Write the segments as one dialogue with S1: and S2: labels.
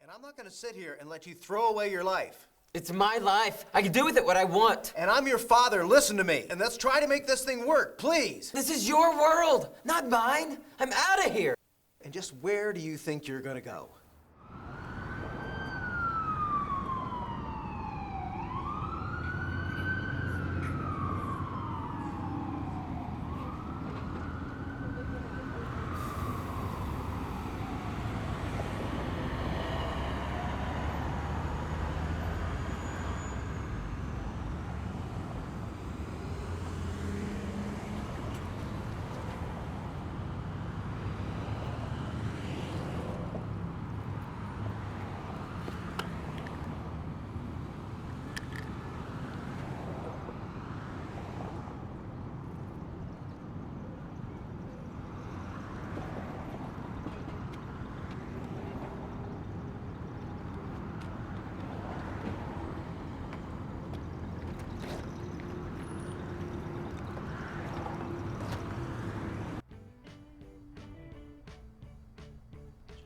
S1: And I'm not gonna sit here and let you throw away your life.
S2: It's my life. I can do with it what I want.
S1: And I'm your father, listen to me. And let's try to make this thing work, please.
S2: This is your world, not mine. I'm out of here.
S1: And just where do you think you're gonna go?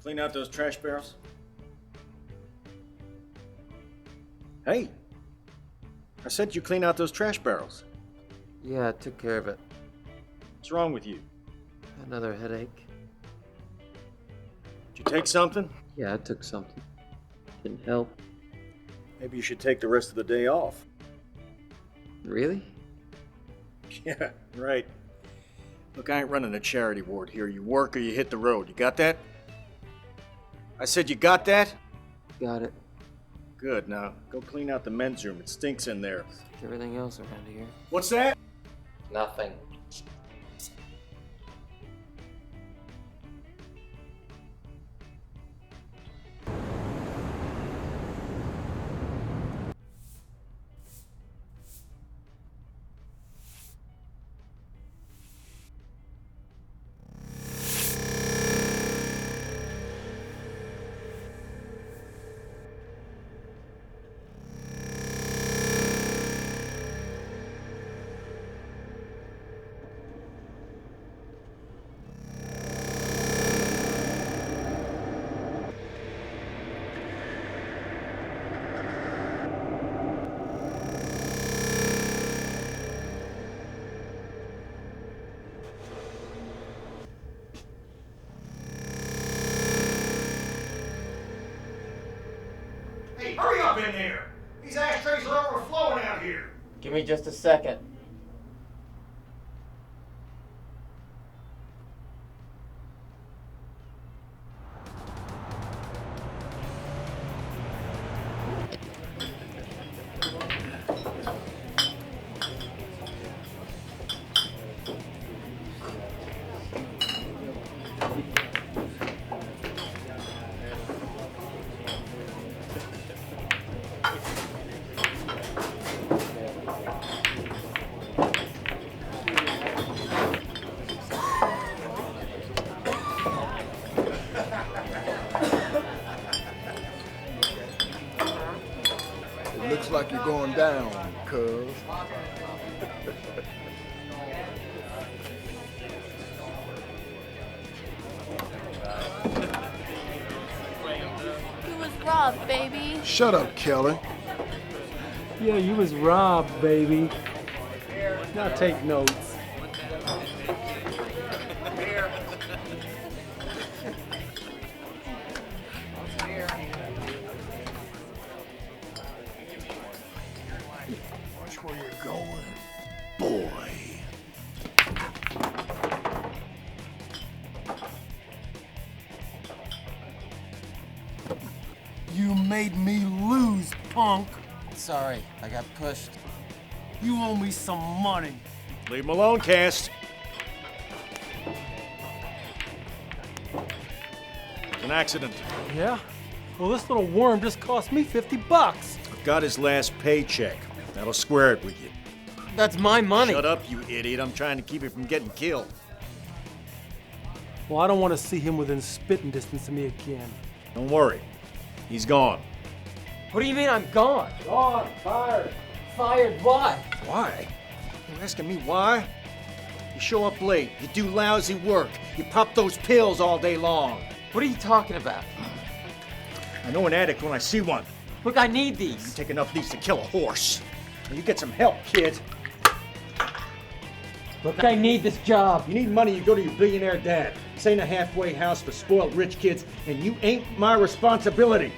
S3: Clean out those trash barrels. Hey, I said you clean out those trash barrels.
S2: Yeah, I took care of it.
S3: What's wrong with you?
S2: Another headache.
S3: Did you take something?
S2: Yeah, I took something. Didn't help.
S3: Maybe you should take the rest of the day off.
S2: Really?
S3: Yeah, right. Look, I ain't running a charity ward here. You work or you hit the road. You got that? I said you got that?
S2: Got it.
S3: Good, now go clean out the men's room. It stinks in there.
S2: Like everything else around here.
S3: What's that?
S2: Nothing.
S1: Hey, hurry up in there! These ashtrays are overflowing out here!
S2: Give me just a second.
S4: Looks like you're going down, cuz.
S5: You was robbed, baby.
S4: Shut up, Kelly.
S6: Yeah, you was robbed, baby. Now take notes.
S4: Watch where you're going, boy. You made me lose, punk.
S2: Sorry, I got pushed.
S6: You owe me some money.
S3: Leave him alone, Cass. It's an accident.
S6: Yeah? Well, this little worm just cost me $50.
S3: Got his last paycheck. That'll square it with you.
S2: That's my money.
S3: Shut up, you idiot. I'm trying to keep you from getting killed.
S6: Well, I don't want to see him within spitting distance of me again.
S3: Don't worry. He's gone.
S2: What do you mean I'm gone?
S6: Gone, fired.
S2: Fired? Why?
S3: Why? You're asking me why? You show up late. You do lousy work. You pop those pills all day long.
S2: What are you talking about?
S3: I know an addict when I see one.
S2: Look, I need
S3: You
S2: these.
S3: take enough of these to kill a horse. Now you get some help, kid.
S2: Look, I need this job.
S3: You need money, you go to your billionaire dad. This ain't a halfway house for spoiled rich kids, and you ain't my responsibility.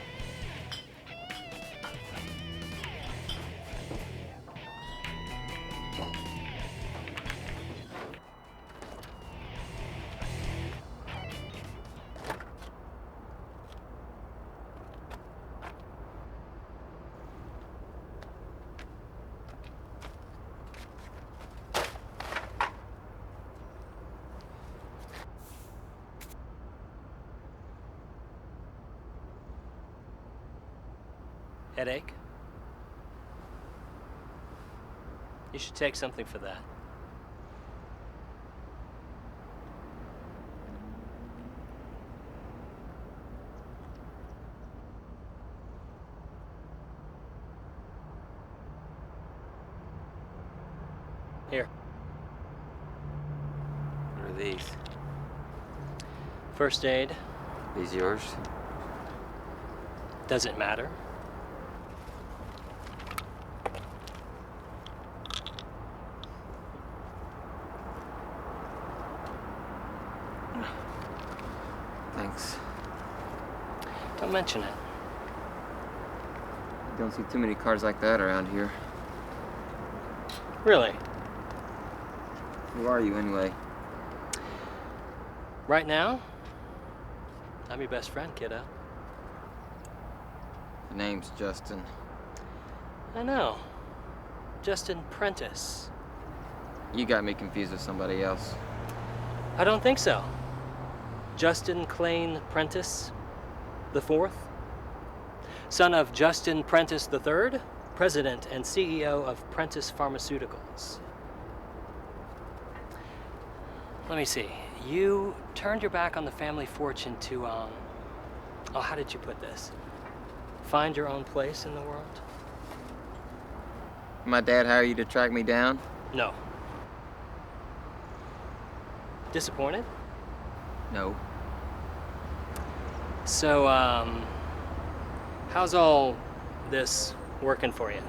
S7: Headache? You should take something for that. Here.
S8: What are these?
S7: First aid.
S8: These yours?
S7: Does it matter?
S8: Thanks.
S7: Don't mention it.
S8: Don't see too many cars like that around here.
S7: Really?
S8: Who are you anyway?
S7: Right now, I'm your best friend, kiddo.
S8: The name's Justin.
S7: I know. Justin Prentice.
S8: You got me confused with somebody else.
S7: I don't think so. Justin Clane Prentice the Fourth, son of Justin Prentice III, president and CEO of Prentice Pharmaceuticals. Let me see. You turned your back on the family fortune to, how did you put this? Find your own place in the world?
S8: My dad hire you to track me down?
S7: No. Disappointed?
S8: No.
S7: So, how's all this working for you?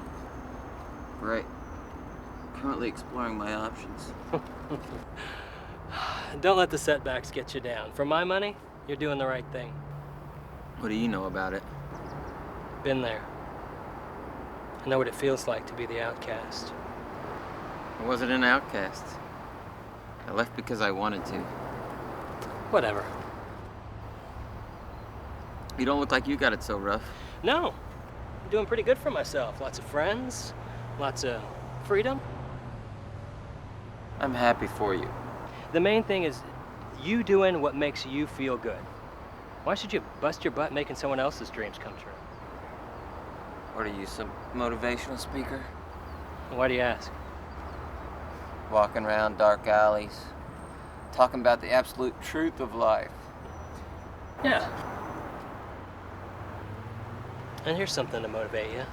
S8: Right. Currently exploring my options.
S7: Don't let the setbacks get you down. For my money, you're doing the right thing.
S8: What do you know about it?
S7: Been there. I know what it feels like to be the outcast.
S8: I wasn't an outcast. I left because I wanted to.
S7: Whatever.
S8: You don't look like you got it so rough.
S7: No, I'm doing pretty good for myself. Lots of friends, lots of freedom.
S8: I'm happy for you.
S7: The main thing is you doing what makes you feel good. Why should you bust your butt making someone else's dreams come true?
S8: What are you, some motivational speaker?
S7: Why do you ask?
S8: Walking around dark alleys, talking about the absolute truth of life.
S7: Yeah. And here's something to motivate you.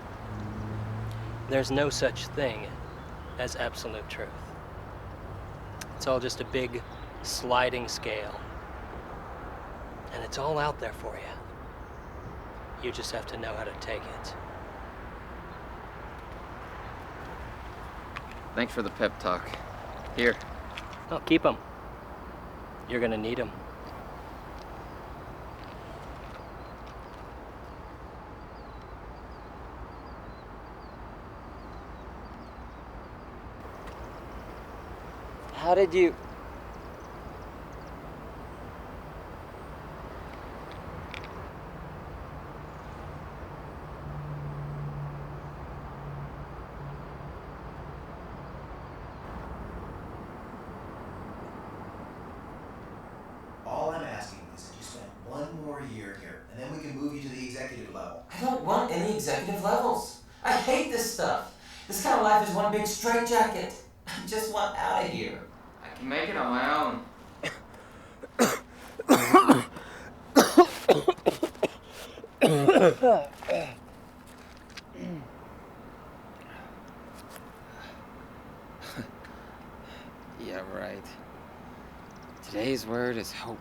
S7: There's no such thing as absolute truth. It's all just a big sliding scale. And it's all out there for you. You just have to know how to take it.
S8: Thanks for the pep talk. Here.
S7: Oh, keep them. You're gonna need them.
S8: How did you...
S9: All I'm asking is that you spend one more year here, and then we can move you to the executive level.
S2: I don't want any executive levels. I hate this stuff. This kind of life is one big straitjacket. I just want out of here.
S8: I can make it on my own. Yeah, right. Today's word is hope.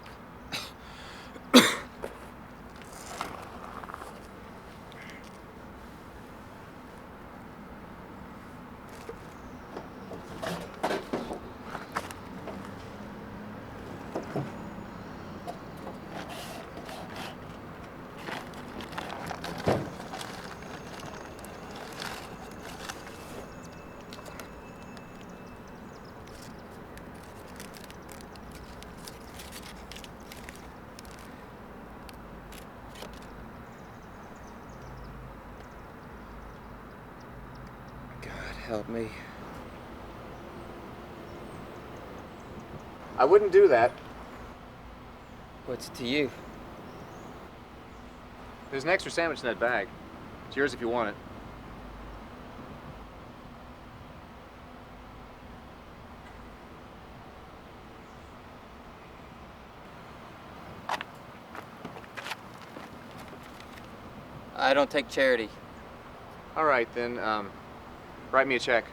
S8: help me.
S10: I wouldn't do that.
S8: What's it to you?
S10: There's an extra sandwich in that bag. It's yours if you want it.
S8: I don't take charity.
S10: All right, then, write me a check.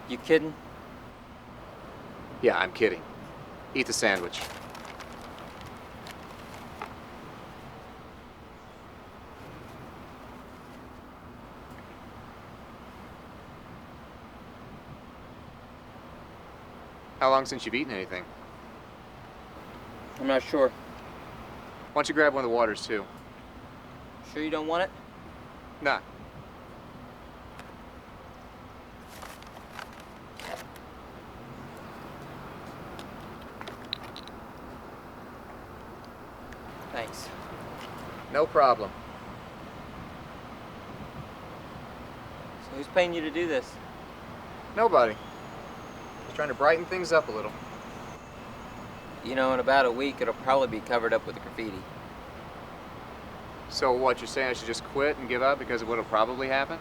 S8: You kidding?
S10: Yeah, I'm kidding. Eat the sandwich. How long since you've eaten anything?
S8: I'm not sure.
S10: Why don't you grab one of the waters, too?
S8: Sure you don't want it?
S10: Nah.
S8: Thanks.
S10: No problem.
S8: So who's paying you to do this?
S10: Nobody. Just trying to brighten things up a little.
S8: You know, in about a week, it'll probably be covered up with graffiti.
S10: So what, you're saying I should just quit and give up because of what'll probably happen?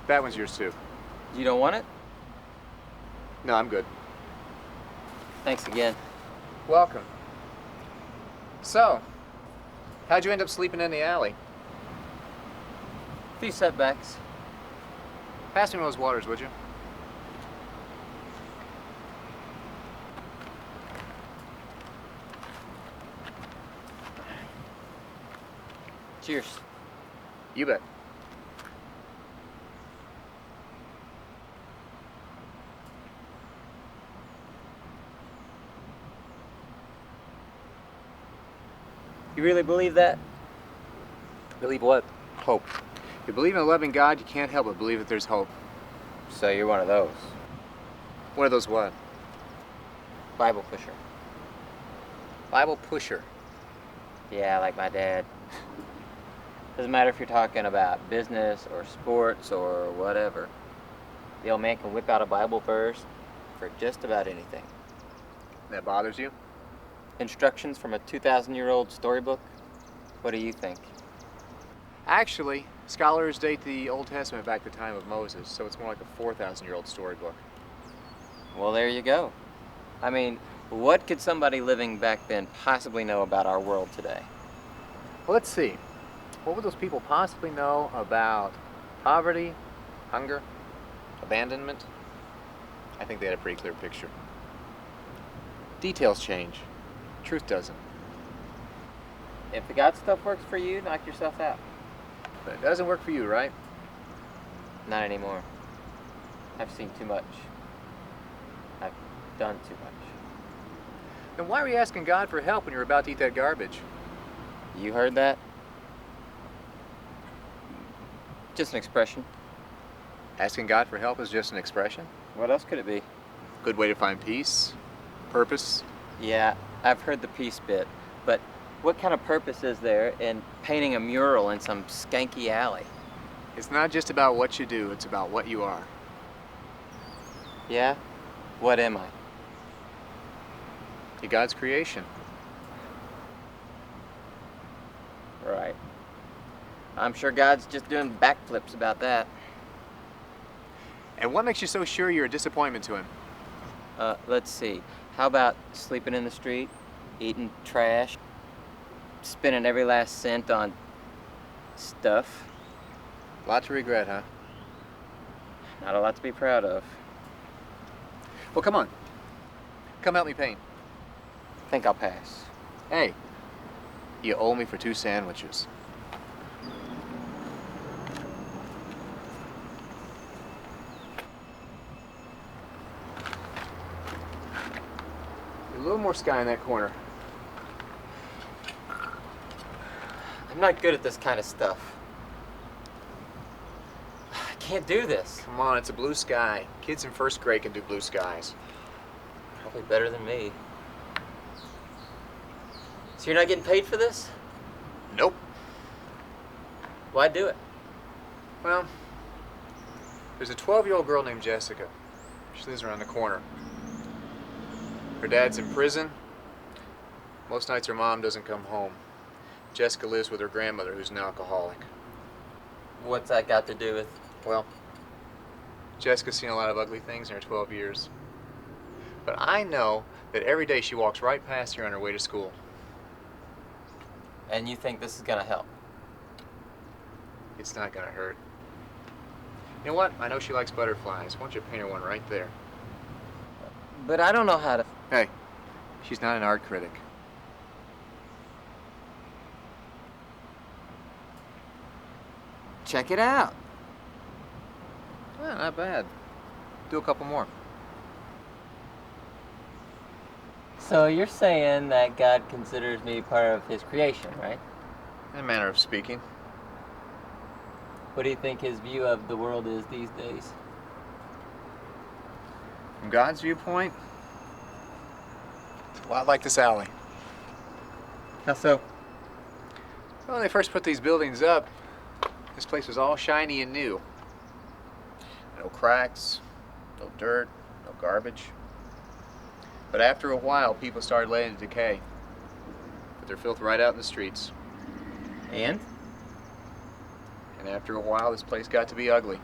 S10: That one's yours too.
S8: You don't want it?
S10: No, I'm good.
S8: Thanks again.
S10: Welcome. So, how'd you end up sleeping in the alley?
S8: A few setbacks.
S10: Pass me those waters, would you?
S8: Cheers.
S10: You bet.
S8: You really believe that?
S10: Believe what? Hope. If you believe in a loving God, you can't help but believe that there's hope.
S8: So you're one of those.
S10: One of those what?
S8: Bible pusher.
S10: Bible pusher.
S8: Yeah, like my dad. Doesn't matter if you're talking about business or sports or whatever. The old man can whip out a Bible verse for just about anything.
S10: That bothers you?
S8: Instructions from a 2,000-year-old storybook? What do you think?
S10: Actually, scholars date the Old Testament back to the time of Moses, so it's more like a 4,000-year-old storybook.
S8: Well, there you go. I mean, what could somebody living back then possibly know about our world today?
S10: Well, let's see. What would those people possibly know about poverty, hunger, abandonment? I think they had a pretty clear picture. Details change. Truth doesn't.
S8: If the God stuff works for you, knock yourself out.
S10: But it doesn't work for you, right?
S8: Not anymore. I've seen too much. I've done too much.
S10: Then why were you asking God for help when you were about to eat that garbage?
S8: You heard that? Just an expression.
S10: Asking God for help is just an expression?
S8: What else could it be?
S10: Good way to find peace, purpose.
S8: Yeah, I've heard the peace bit, but what kind of purpose is there in painting a mural in some skanky alley?
S10: It's not just about what you do, it's about what you are.
S8: Yeah? What am I?
S10: You're God's creation.
S8: Right. I'm sure God's just doing backflips about that.
S10: And what makes you so sure you're a disappointment to him?
S8: Let's see. How about sleeping in the street, eating trash, spending every last cent on stuff?
S10: A lot to regret, huh?
S8: Not a lot to be proud of.
S10: Well, come on. Come help me paint.
S8: Think I'll pass.
S10: Hey, you owe me for 2 sandwiches. A little more sky in that corner.
S8: I'm not good at this kind of stuff. I can't do this.
S10: Come on, it's a blue sky. Kids in 1st grade can do blue skies.
S8: Probably better than me. So you're not getting paid for this?
S10: Nope.
S7: Why do it?
S10: Well, there's a 12-year-old girl named Jessica. She lives around the corner. Her dad's in prison. Most nights her mom doesn't come home. Jessica lives with her grandmother, who's an alcoholic.
S7: What's that got to do with...
S10: Well, Jessica's seen a lot of ugly things in her 12 years. But I know that every day she walks right past here on her way to school.
S7: And you think this is gonna help?
S10: It's not gonna hurt. You know what? I know she likes butterflies. Why don't you paint her one right there?
S7: But I don't know how to...
S10: Hey, she's not an art critic.
S7: Check it out.
S10: Well, not bad. Do a couple more.
S7: So you're saying that God considers me part of his creation, right?
S10: In a manner of speaking.
S7: What do you think his view of the world is these days?
S10: From God's viewpoint, it's a lot like this alley.
S7: How so?
S10: Well, when they first put these buildings up, this place was all shiny and new. No cracks, no dirt, no garbage. But after a while, people started letting it decay. Put their filth right out in the streets.
S7: And?
S10: And after a while, this place got to be ugly.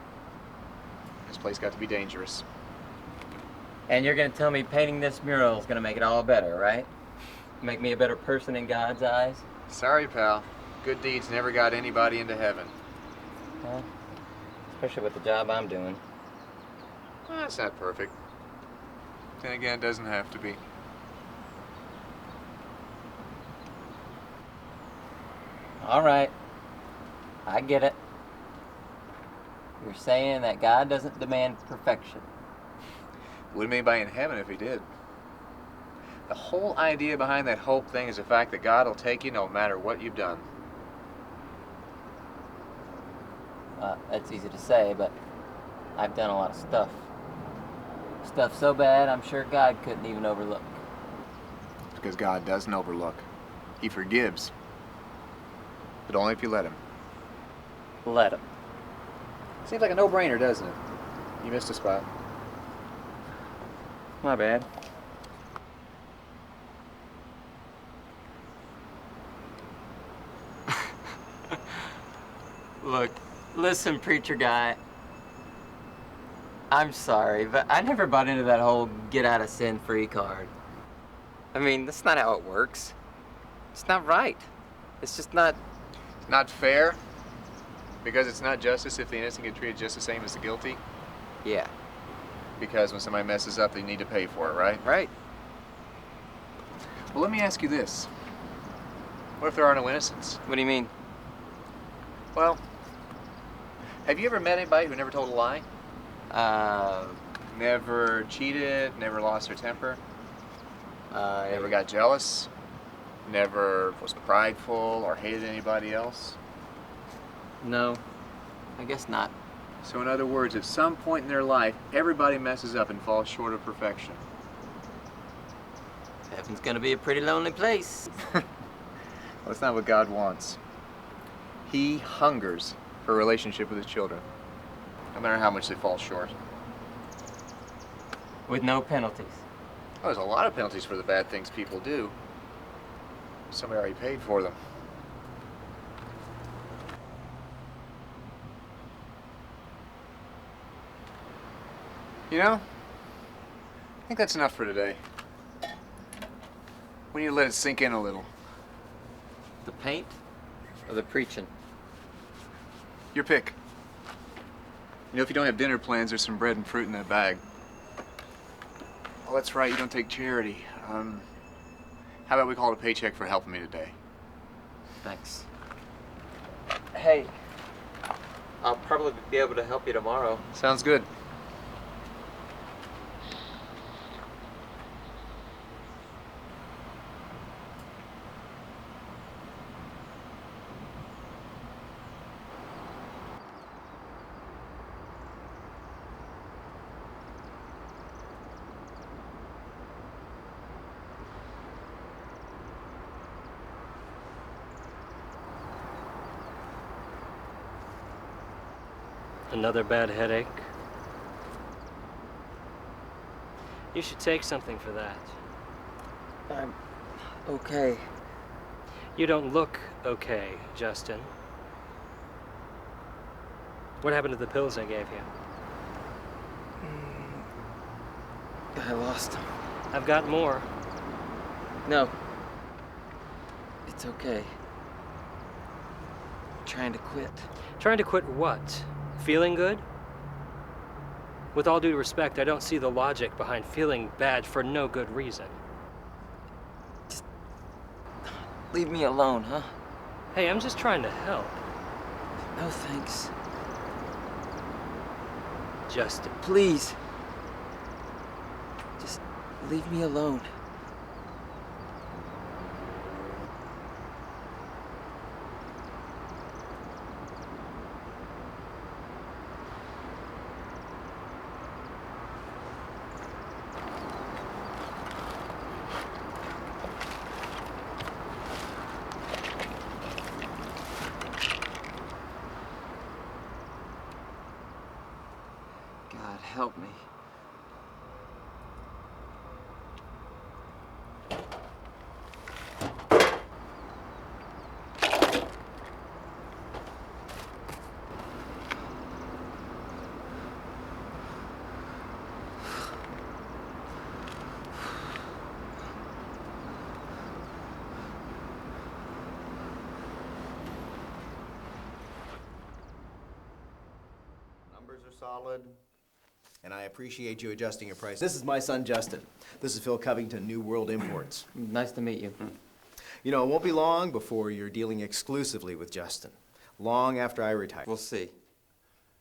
S10: This place got to be dangerous.
S7: And you're gonna tell me painting this mural is gonna make it all better, right? Make me a better person in God's eyes?
S10: Sorry, pal. Good deeds never got anybody into heaven.
S7: Well, especially with the job I'm doing.
S10: Well, that's not perfect. Then again, it doesn't have to be.
S7: All right. I get it. You're saying that God doesn't demand perfection.
S10: Wouldn't be anybody in heaven if he did. The whole idea behind that hope thing is the fact that God will take you no matter what you've done.
S7: That's easy to say, but I've done a lot of stuff. Stuff so bad, I'm sure God couldn't even overlook.
S10: It's because God doesn't overlook. He forgives. But only if you let him.
S7: Let him.
S10: Seems like a no-brainer, doesn't it? You missed a spot.
S7: My bad. Look, listen, preacher guy. I'm sorry, but I never bought into that whole get out of sin free card. I mean, that's not how it works. It's not right. It's just not...
S10: It's not fair? Because it's not justice if the innocent get treated just the same as the guilty?
S7: Yeah.
S10: Because when somebody messes up, they need to pay for it, right?
S7: Right.
S10: Well, let me ask you this. What if there are no innocents?
S7: What do you mean?
S10: Well, have you ever met anybody who never told a lie? Never cheated, never lost their temper? Never got jealous? Never was prideful or hated anybody else?
S7: No, I guess not.
S10: So in other words, at some point in their life, everybody messes up and falls short of perfection.
S7: Heaven's gonna be a pretty lonely place.
S10: Well, that's not what God wants. He hungers for a relationship with his children, no matter how much they fall short.
S7: With no penalties.
S10: Oh, there's a lot of penalties for the bad things people do. Somebody already paid for them. You know, I think that's enough for today. We need to let it sink in a little.
S7: The paint or the preaching?
S10: Your pick. You know, if you don't have dinner plans, there's some bread and fruit in that bag. Oh, that's right, you don't take charity. How about we call it a paycheck for helping me today?
S7: Thanks. Hey, I'll probably be able to help you tomorrow.
S10: Sounds good.
S7: Another bad headache? You should take something for that.
S2: I'm okay.
S7: You don't look okay, Justin. What happened to the pills I gave you?
S2: I lost them.
S7: I've got more.
S2: No. It's okay. I'm trying to quit.
S7: Trying to quit what? Feeling good? With all due respect, I don't see the logic behind feeling bad for no good reason.
S2: Just leave me alone, huh?
S7: Hey, I'm just trying to help.
S2: No thanks.
S7: Justin.
S2: Please. Just leave me alone. God help me.
S9: Numbers are solid, and I appreciate you adjusting your price. This is my son, Justin. This is Phil Covington, New World Imports.
S2: Nice to meet you.
S9: You know, it won't be long before you're dealing exclusively with Justin. Long after I retire.
S2: We'll see.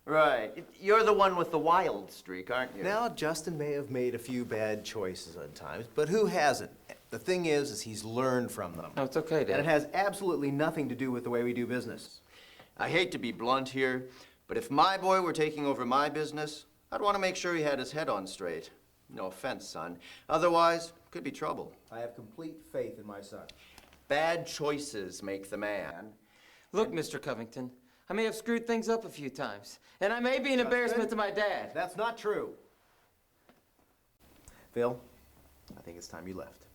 S11: Right. You're the one with the wild streak, aren't you?
S9: Now, Justin may have made a few bad choices at times, but who hasn't? The thing is he's learned from them.
S2: No, it's okay, Dad.
S9: And it has absolutely nothing to do with the way we do business.
S11: I hate to be blunt here, but if my boy were taking over my business, I'd want to make sure he had his head on straight. No offense, son. Otherwise, could be trouble.
S9: I have complete faith in my son.
S11: Bad choices make the man.
S2: Look, Mr. Covington, I may have screwed things up a few times, and I may be an embarrassment to my dad.
S9: That's not true. Phil, I think it's time you left.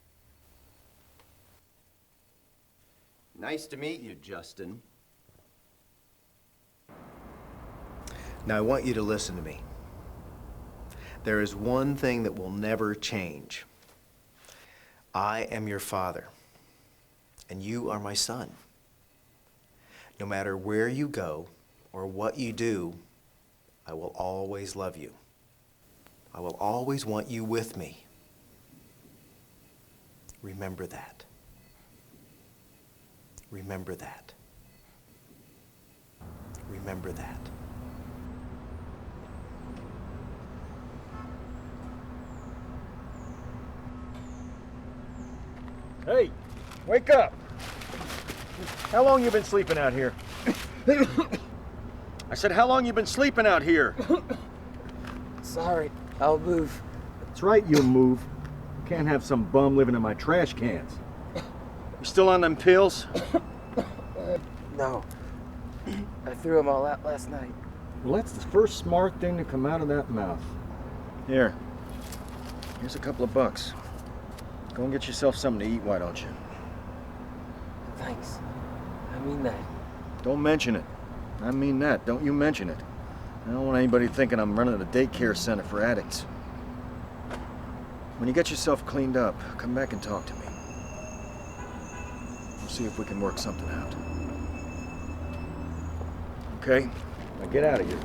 S11: Nice to meet you, Justin.
S9: Now, I want you to listen to me. There is one thing that will never change. I am your father, and you are my son. No matter where you go or what you do, I will always love you. I will always want you with me. Remember that. Remember that. Remember that.
S3: Hey, wake up. How long you been sleeping out here? I said, how long you been sleeping out here?
S2: Sorry, I'll move.
S3: That's right, you'll move. You can't have some bum living in my trash cans. You still on them pills?
S2: No. I threw them all out last night.
S3: Well, that's the first smart thing to come out of that mouth. Here. Here's a couple of bucks. Go and get yourself something to eat, why don't you?
S2: Thanks. I mean that.
S3: Don't mention it. I mean that. Don't you mention it. I don't want anybody thinking I'm running a daycare center for addicts. When you get yourself cleaned up, come back and talk to me. We'll see if we can work something out. Okay? Now get out of here.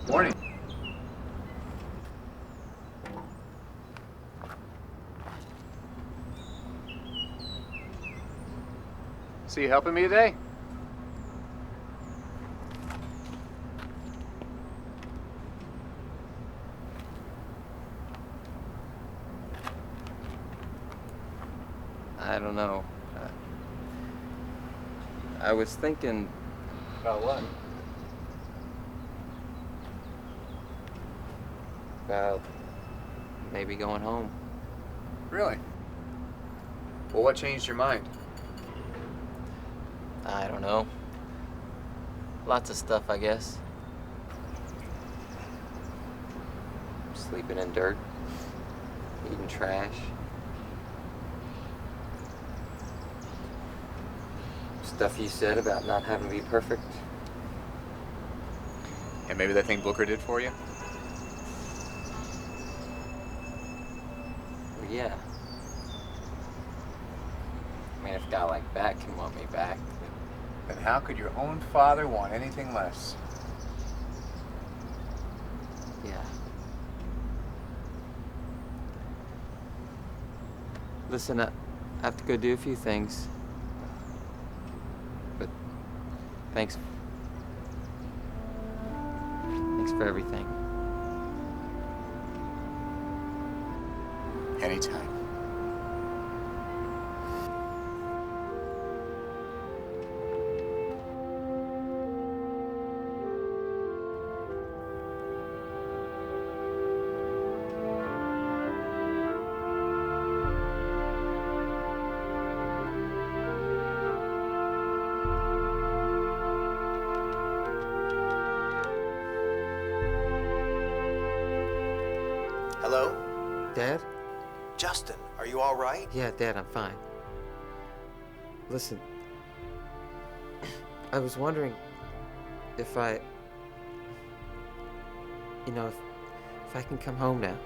S10: Morning. So you helping me today?
S8: I don't know. I was thinking...
S10: About what?
S8: About maybe going home.
S10: Really? Well, what changed your mind?
S8: I don't know. Lots of stuff, I guess. Sleeping in dirt. Eating trash. Stuff you said about not having to be perfect.
S10: And maybe that thing Booker did for you?
S8: Well, yeah. I mean, if a guy like that can want me back,
S10: Then how could your own father want anything less?
S8: yeah. Listen, I have to go do a few things. But thanks. Thanks for everything.
S10: Anytime.
S9: Hello?
S8: Dad?
S9: Justin, are you all right?
S8: Yeah, Dad, I'm fine. Listen, I was wondering if I, if I can come home now.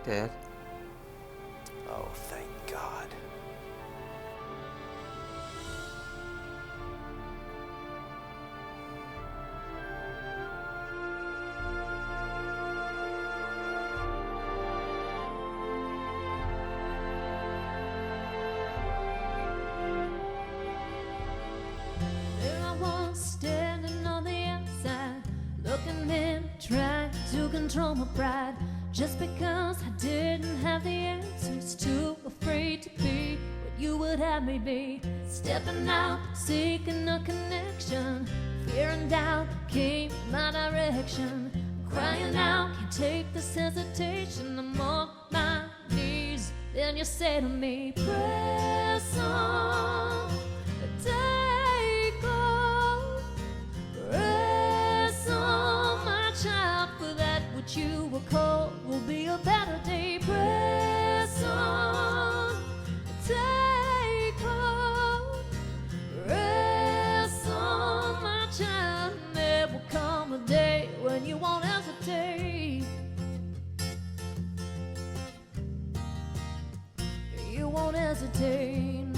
S8: Dad?
S9: Oh, thank God.
S12: There I was, standing on the outside, looking in, trying to control my pride. Just because I didn't have the answers, too afraid to be what you would have me be. Stepping out, seeking a connection, fear and doubt came in my direction. Crying out, can't take this hesitation, I'm on my knees. Then you say to me, press on, take on, press on, my child, for that which you were called will be a better day. Press on, take on, press on, my child, and there will come a day when you won't hesitate. You won't hesitate.